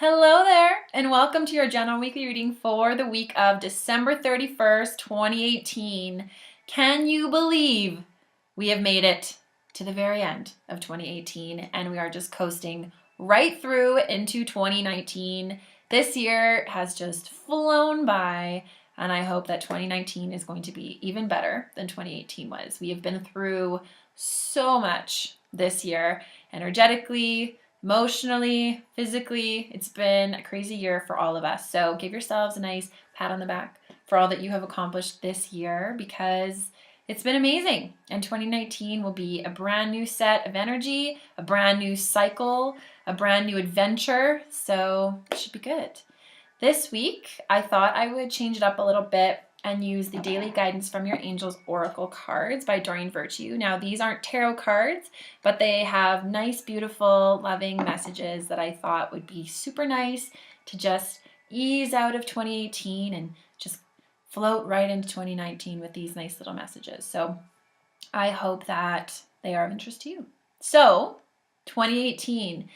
Hello there, and welcome to your general weekly reading for the week of December 31st, 2018. Can you believe we have made it to the very end of 2018 and we are just coasting right through into 2019? This year has just flown by, and I hope that 2019 is going to be even better than 2018 was. We have been through so much this year, energetically, emotionally, physically. It's been a crazy year for all of us. So give yourselves a nice pat on the back for all that you have accomplished this year, because it's been amazing. And 2019 will be a brand new set of energy, a brand new cycle, a brand new adventure. So it should be good. This week, I thought I would change it up a little bit and use the Daily Guidance from Your Angels Oracle cards by Doreen Virtue. Now, these aren't tarot cards, but they have nice, beautiful, loving messages that I thought would be super nice to just ease out of 2018 and just float right into 2019 with these nice little messages. So I hope that they are of interest to you. So, 2018.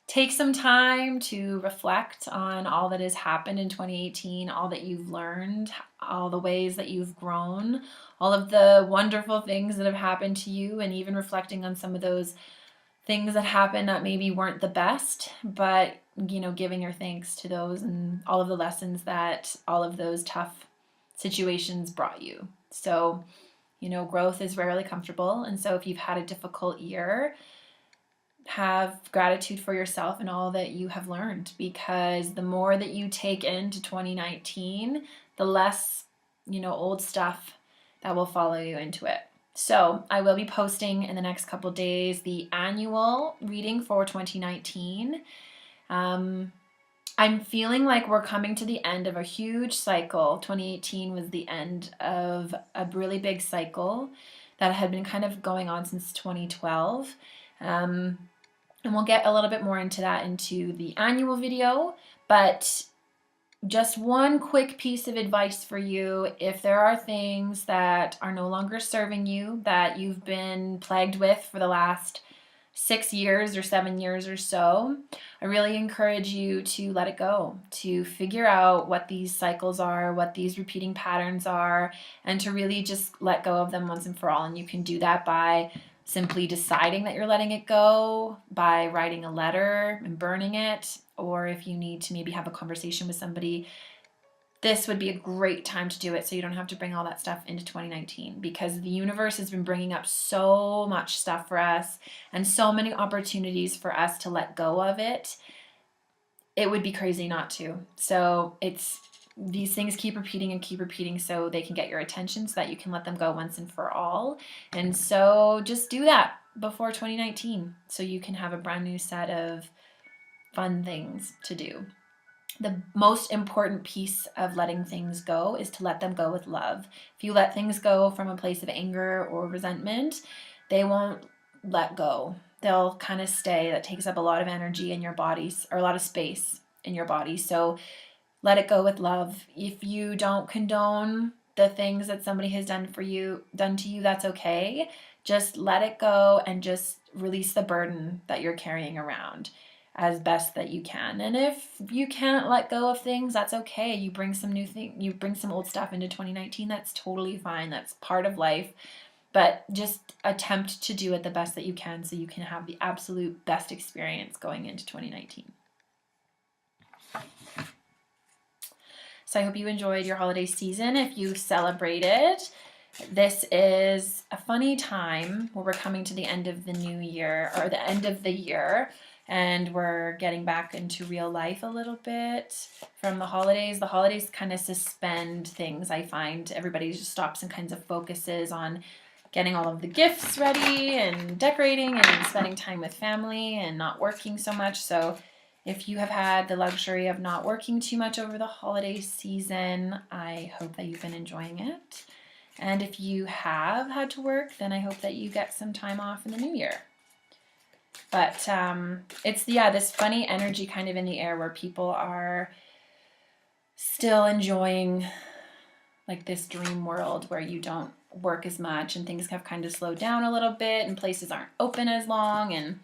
Take some time to reflect on all that has happened in 2018, all that you've learned, all the ways that you've grown, all of the wonderful things that have happened to you, and even reflecting on some of those things that happened that maybe weren't the best, but giving your thanks to those and all of the lessons that all of those tough situations brought you. So, growth is rarely comfortable, and so if you've had a difficult year, have gratitude for yourself and all that you have learned, because the more that you take into 2019, the less, old stuff that will follow you into it. So I will be posting in the next couple days the annual reading for 2019. I'm feeling like we're coming to the end of a huge cycle. 2018 was the end of a really big cycle that had been kind of going on since 2012. And we'll get a little bit more into that into the annual video, but just one quick piece of advice for you. If there are things that are no longer serving you, that you've been plagued with for the last 6 years or 7 years or so, I really encourage you to let it go, to figure out what these cycles are, what these repeating patterns are, and to really just let go of them once and for all. And you can do that by simply deciding that you're letting it go, by writing a letter and burning it, or if you need to maybe have a conversation with somebody, this would be a great time to do it so you don't have to bring all that stuff into 2019, because the universe has been bringing up so much stuff for us and so many opportunities for us to let go of it. It would be crazy not to. So these things keep repeating so they can get your attention, so that you can let them go once and for all. And so just do that before 2019 so you can have a brand new set of fun things to do. The most important piece of letting things go is to let them go with love. If you let things go from a place of anger or resentment, they won't let go. They'll kind of stay. That takes up a lot of energy in your bodies, or a lot of space in your body. So let it go with love. If you don't condone the things that somebody has done to you, that's okay. Just let it go and just release the burden that you're carrying around as best that you can. And if you can't let go of things, that's okay. You bring some old stuff into 2019. That's totally fine. That's part of life. But just attempt to do it the best that you can so you can have the absolute best experience going into 2019. So I hope you enjoyed your holiday season. If you celebrated, this is a funny time where we're coming to the end of the new year, or the end of the year, and we're getting back into real life a little bit from the holidays. The holidays kind of suspend things, I find. Everybody just stops and kind of focuses on getting all of the gifts ready and decorating and spending time with family and not working so much. So if you have had the luxury of not working too much over the holiday season, I hope that you've been enjoying it. And if you have had to work, then I hope that you get some time off in the new year. But it's this funny energy kind of in the air where people are still enjoying like this dream world where you don't work as much and things have kind of slowed down a little bit and places aren't open as long, and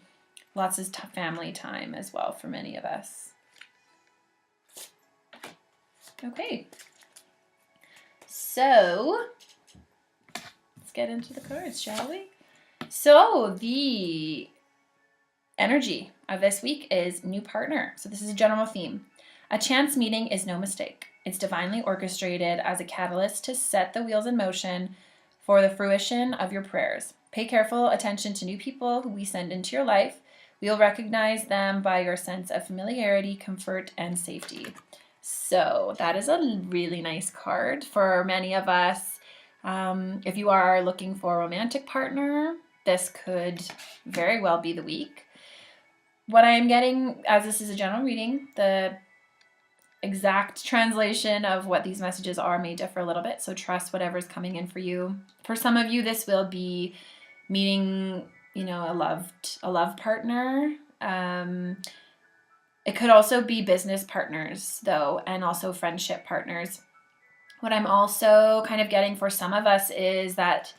lots of family time as well for many of us. Okay. So, let's get into the cards, shall we? So, the energy of this week is new partner. So, this is a general theme. A chance meeting is no mistake. It's divinely orchestrated as a catalyst to set the wheels in motion for the fruition of your prayers. Pay careful attention to new people who we send into your life. We'll recognize them by your sense of familiarity, comfort, and safety. So that is a really nice card for many of us. If you are looking for a romantic partner, this could very well be the week. What I am getting, as this is a general reading, the exact translation of what these messages are may differ a little bit, so trust whatever's coming in for you. For some of you, this will be meeting, a love partner. It could also be business partners, though, and also friendship partners. What I'm also kind of getting for some of us is that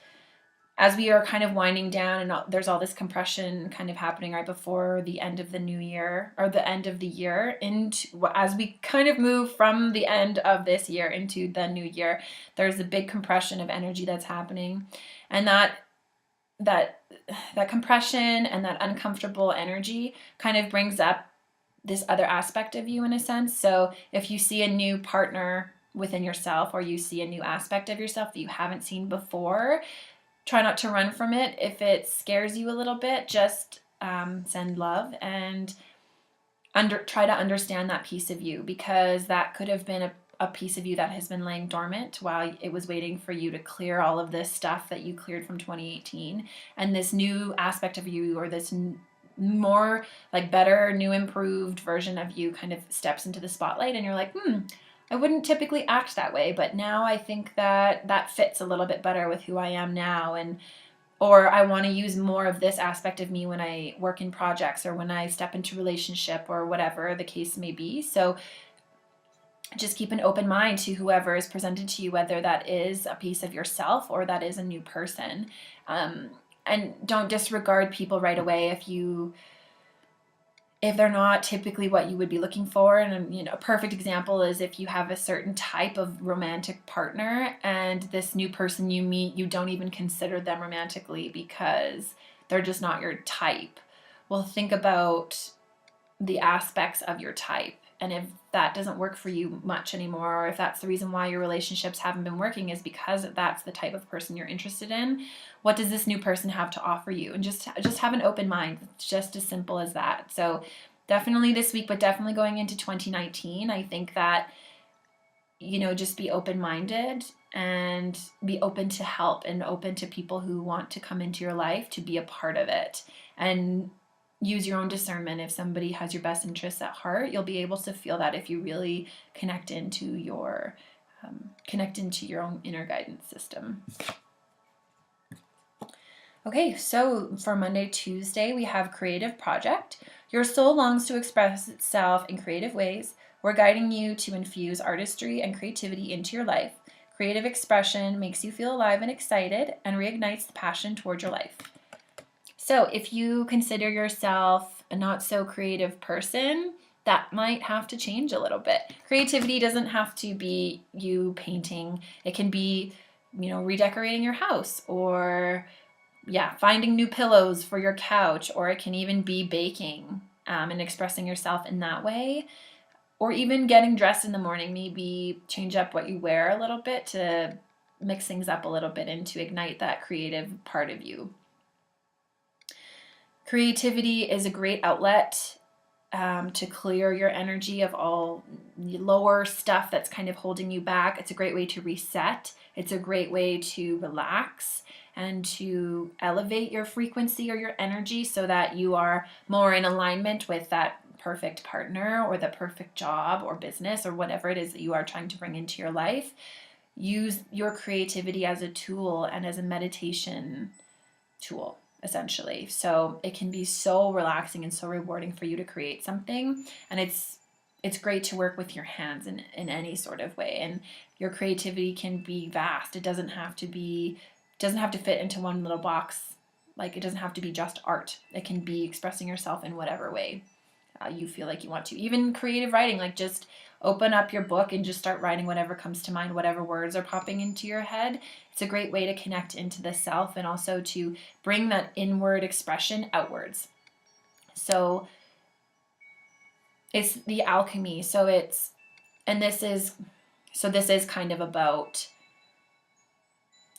as we are kind of winding down and there's all this compression kind of happening right before the end of the new year, or the end of the year, as we kind of move from the end of this year into the new year, there's a big compression of energy that's happening. And that compression and that uncomfortable energy kind of brings up this other aspect of you in a sense. So if you see a new partner within yourself, or you see a new aspect of yourself that you haven't seen before, try not to run from it. If it scares you a little bit, just send love and try to understand that piece of you, because that could have been a piece of you that has been laying dormant while it was waiting for you to clear all of this stuff that you cleared from 2018. And this new aspect of you, or this more like better, new, improved version of you kind of steps into the spotlight, and you're like, I wouldn't typically act that way, but now I think that fits a little bit better with who I am now, or I want to use more of this aspect of me when I work in projects, or when I step into relationship, or whatever the case may be. So just keep an open mind to whoever is presented to you, whether that is a piece of yourself or that is a new person. And don't disregard people right away if they're not typically what you would be looking for. And a perfect example is if you have a certain type of romantic partner, and this new person you meet, you don't even consider them romantically because they're just not your type. Well, think about the aspects of your type. And if that doesn't work for you much anymore, or if that's the reason why your relationships haven't been working is because that's the type of person you're interested in, what does this new person have to offer you? And just have an open mind. It's just as simple as that. So definitely this week, but definitely going into 2019, I think that, just be open-minded and be open to help, and open to people who want to come into your life to be a part of it. And use your own discernment. If somebody has your best interests at heart, you'll be able to feel that if you really connect into your own inner guidance system. Okay, so for Monday, Tuesday, we have Creative Project. Your soul longs to express itself in creative ways. We're guiding you to infuse artistry and creativity into your life. Creative expression makes you feel alive and excited, and reignites the passion toward your life. So if you consider yourself a not so creative person, that might have to change a little bit. Creativity doesn't have to be you painting. It can be, redecorating your house, or finding new pillows for your couch, or it can even be baking and expressing yourself in that way, or even getting dressed in the morning. Maybe change up what you wear a little bit to mix things up a little bit and to ignite that creative part of you. Creativity is a great outlet to clear your energy of all lower stuff that's kind of holding you back. It's a great way to reset. It's a great way to relax and to elevate your frequency or your energy, so that you are more in alignment with that perfect partner, or the perfect job or business, or whatever it is that you are trying to bring into your life. Use your creativity as a tool and as a meditation tool, essentially. So it can be so relaxing and so rewarding for you to create something. And it's great to work with your hands in any sort of way. And your creativity can be vast. It doesn't have to fit into one little box. Like, it doesn't have to be just art. It can be expressing yourself in whatever way you feel like you want to. Even creative writing, like just open up your book and just start writing whatever comes to mind, whatever words are popping into your head. It's a great way to connect into the self and also to bring that inward expression outwards. So it's the alchemy. This is kind of about,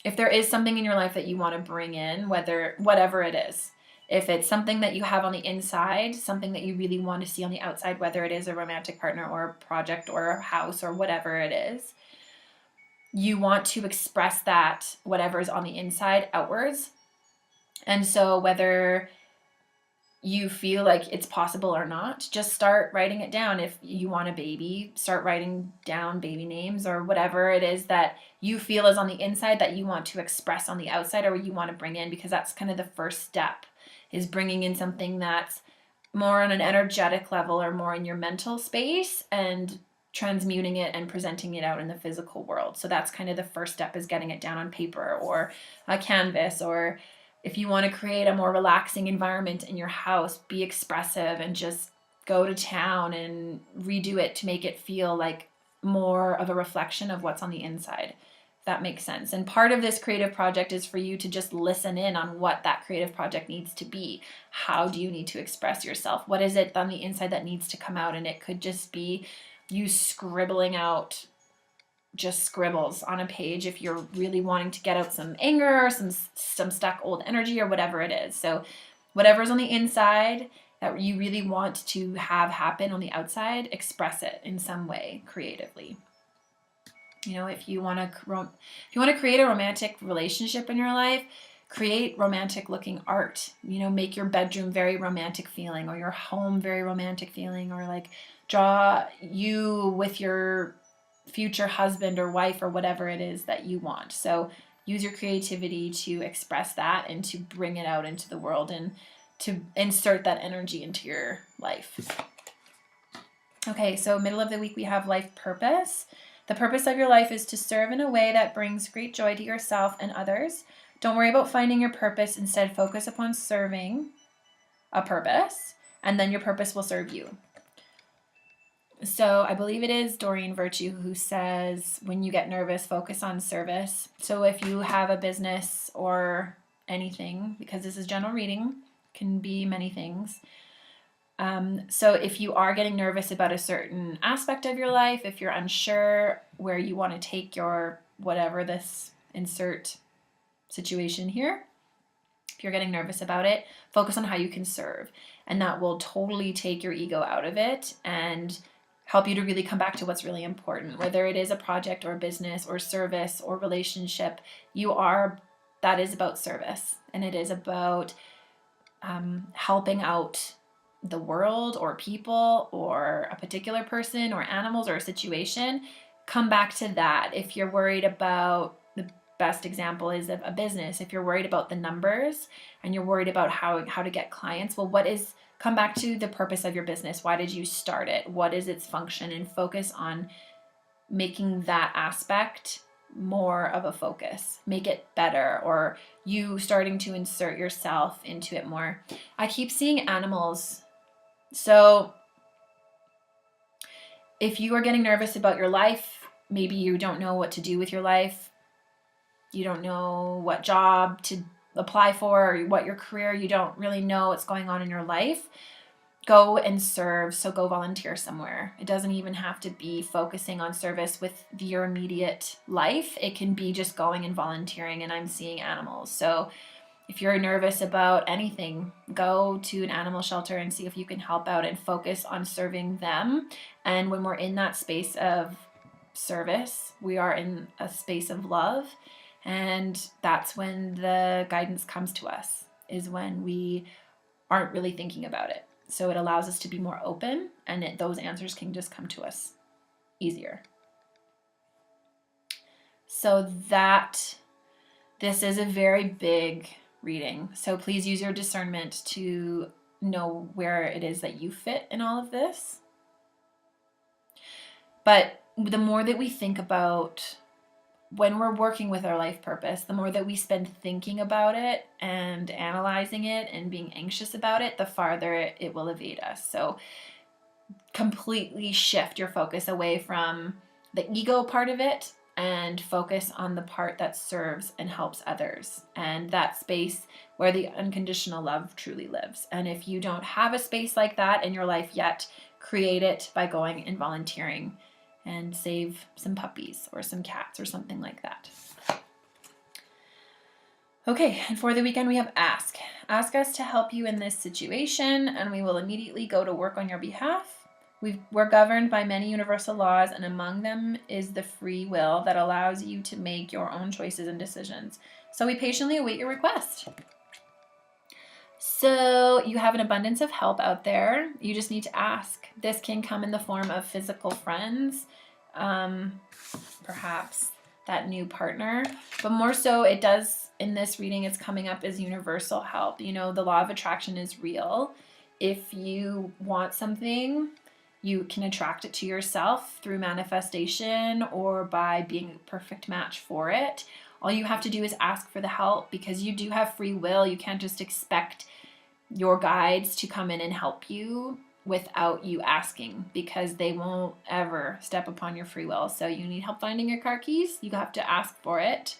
if there is something in your life that you want to bring in, whatever it is, if it's something that you have on the inside, something that you really want to see on the outside, whether it is a romantic partner or a project or a house or whatever it is, you want to express that, whatever is on the inside, outwards. And so whether you feel like it's possible or not, just start writing it down. If you want a baby, start writing down baby names or whatever it is that you feel is on the inside that you want to express on the outside or you want to bring in, because that's kind of the first step, is bringing in something that's more on an energetic level or more in your mental space and transmuting it and presenting it out in the physical world. So that's kind of the first step, is getting it down on paper or a canvas. Or if you want to create a more relaxing environment in your house, be expressive and just go to town and redo it to make it feel like more of a reflection of what's on the inside. If that makes sense. And part of this creative project is for you to just listen in on what that creative project needs to be. How do you need to express yourself? What is it on the inside that needs to come out? And it could just be you scribbling out just scribbles on a page if you're really wanting to get out some anger or some stuck old energy or whatever it is. So whatever's on the inside that you really want to have happen on the outside, express it in some way creatively. You know, if you want to create a romantic relationship in your life, create romantic looking art. You know, make your bedroom very romantic feeling, or your home very romantic feeling, or like draw you with your future husband or wife or whatever it is that you want. So use your creativity to express that and to bring it out into the world and to insert that energy into your life. Okay, so middle of the week we have life purpose. The purpose of your life is to serve in a way that brings great joy to yourself and others. Don't worry about finding your purpose. Instead, focus upon serving a purpose, and then your purpose will serve you. So I believe it is Doreen Virtue who says, when you get nervous, focus on service. So if you have a business or anything, because this is general reading, can be many things. So if you are getting nervous about a certain aspect of your life, if you're unsure where you want to take your whatever this insert situation here, if you're getting nervous about it, focus on how you can serve. And that will totally take your ego out of it and help you to really come back to what's really important. Whether it is a project or business or service or relationship, that is about service. And it is about helping out the world or people or a particular person or animals or a situation. Come back to that. If you're worried about, the best example is of a business, if you're worried about the numbers and you're worried about how to get clients, well, come back to the purpose of your business. Why did you start it? What is its function? And focus on making that aspect more of a focus. Make it better, or you starting to insert yourself into it more. I keep seeing animals. So if you are getting nervous about your life, maybe you don't know what to do with your life. You don't know what job to apply for or what your career, you don't really know what's going on in your life. Go and serve. So go volunteer somewhere. It doesn't even have to be focusing on service with your immediate life. It can be just going and volunteering, and I'm seeing animals. So if you're nervous about anything, go to an animal shelter and see if you can help out and focus on serving them. And when we're in that space of service, we are in a space of love. And that's when the guidance comes to us, is when we aren't really thinking about it. So it allows us to be more open, and those answers can just come to us easier. So this is a very big reading. So please use your discernment to know where it is that you fit in all of this. But the more that we think about when we're working with our life purpose, the more that we spend thinking about it and analyzing it and being anxious about it, the farther it will evade us. So completely shift your focus away from the ego part of it and focus on the part that serves and helps others, and that space where the unconditional love truly lives. And if you don't have a space like that in your life yet, create it by going and volunteering and save some puppies or some cats or something like that. Okay, and for the weekend we have ask. Ask us to help you in this situation, and we will immediately go to work on your behalf. We're governed by many universal laws, and among them is the free will that allows you to make your own choices and decisions. So we patiently await your request. So you have an abundance of help out there. You just need to ask. This can come in the form of physical friends, perhaps that new partner, but more so it does in this reading, it's coming up as universal help. You know, the law of attraction is real. If you want something, you can attract it to yourself through manifestation or by being a perfect match for it. All you have to do is ask for the help, because you do have free will. You can't just expect your guides to come in and help you without you asking, because they won't ever step upon your free will. So you need help finding your car keys, you have to ask for it,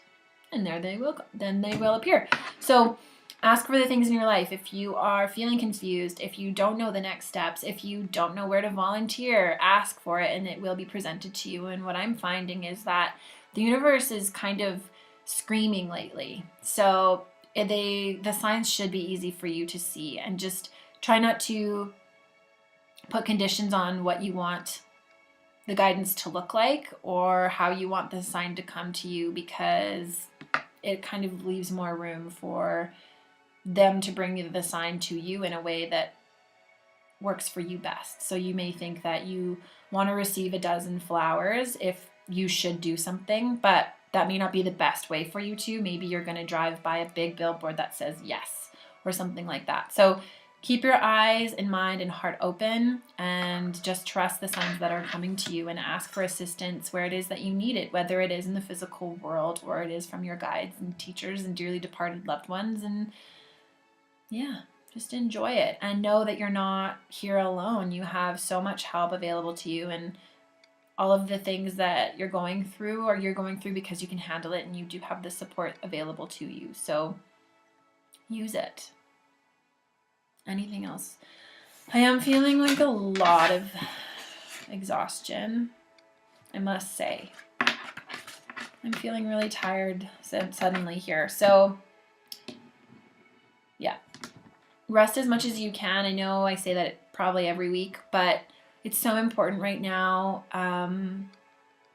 and they will appear. So ask for the things in your life. If you are feeling confused, if you don't know the next steps, if you don't know where to volunteer, ask for it and it will be presented to you. And what I'm finding is that the universe is kind of screaming lately. So the signs should be easy for you to see, and just try not to put conditions on what you want the guidance to look like or how you want the sign to come to you, because it kind of leaves more room for them to bring the sign to you in a way that works for you best. So you may think that you want to receive a dozen flowers if you should do something, but that may not be the best way for you to. Maybe you're going to drive by a big billboard that says yes or something like that. So keep your eyes and mind and heart open, and just trust the signs that are coming to you, and ask for assistance where it is that you need it, whether it is in the physical world or it is from your guides and teachers and dearly departed loved ones. And yeah, just enjoy it and know that you're not here alone. You have so much help available to you, and all of the things that you're going through because you can handle it, and you do have the support available to you. So use it. Anything else? I am feeling like a lot of exhaustion, I must say. I'm feeling really tired suddenly here. So yeah, rest as much as you can. I know I say that probably every week, but it's so important right now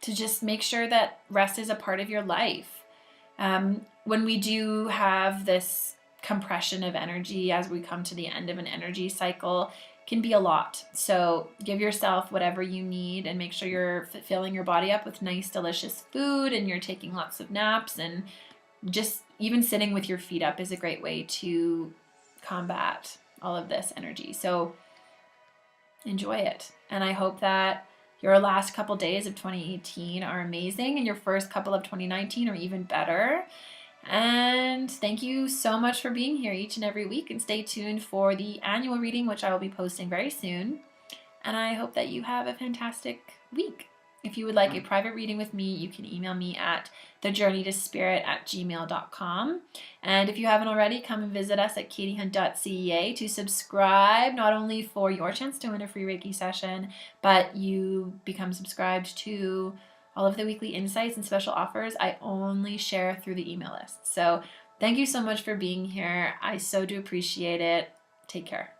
to just make sure that rest is a part of your life. When we do have this compression of energy as we come to the end of an energy cycle, can be a lot. So give yourself whatever you need, and make sure you're filling your body up with nice, delicious food, and you're taking lots of naps, and just even sitting with your feet up is a great way to combat all of this energy. So enjoy it. And I hope that your last couple days of 2018 are amazing, and your first couple of 2019 are even better. And thank you so much for being here each and every week, and stay tuned for the annual reading, which I will be posting very soon. And I hope that you have a fantastic week. If you would like a private reading with me, you can email me at thejourneytospirit@gmail.com. And if you haven't already, come and visit us at katiehunt.ca to subscribe, not only for your chance to win a free Reiki session, but you become subscribed to all of the weekly insights and special offers I only share through the email list. So thank you so much for being here. I so do appreciate it. Take care.